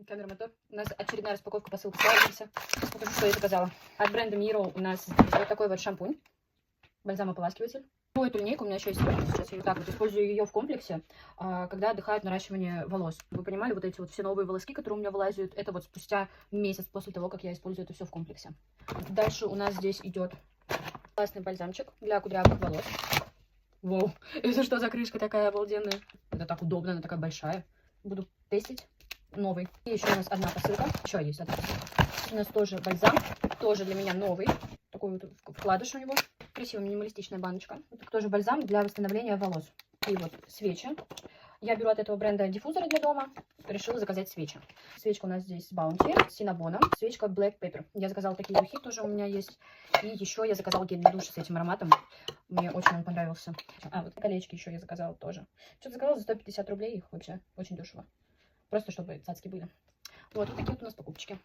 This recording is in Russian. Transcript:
Камера мотор. У нас очередная распаковка посылки. Покажу, что я заказала. От бренда Miro у нас вот такой вот шампунь. Бальзам-ополаскиватель. Ну, эту линейку у меня еще есть. Сейчас я вот так вот использую ее в комплексе, когда отдыхают наращивание волос. Вы понимали, вот эти вот все новые волоски, которые у меня вылазят, это вот спустя месяц после того, как я использую это все в комплексе. Дальше у нас здесь идет классный бальзамчик для кудрявых волос. Воу, это что за крышка такая обалденная? Это так удобно, она такая большая. Буду тестить новый. И еще у нас одна посылка. Еще есть одна посылка. У нас тоже бальзам, тоже для меня новый. Такой вот вкладыш у него. Красивая минималистичная баночка. Это тоже бальзам для восстановления волос. И вот свечи. Я беру от этого бренда диффузоры для дома. Решила заказать свечи. Свечка у нас здесь с Баунти, с синнабоном. Свечка Black Pepper. Я заказала такие духи, тоже у меня есть. И еще я заказала гель для душа с этим ароматом. Мне очень он понравился. А, вот колечки еще я заказала тоже. Что-то заказала за 150 рублей. Их вообще очень дешево. Просто чтобы цацки были. Вот такие вот у нас покупочки.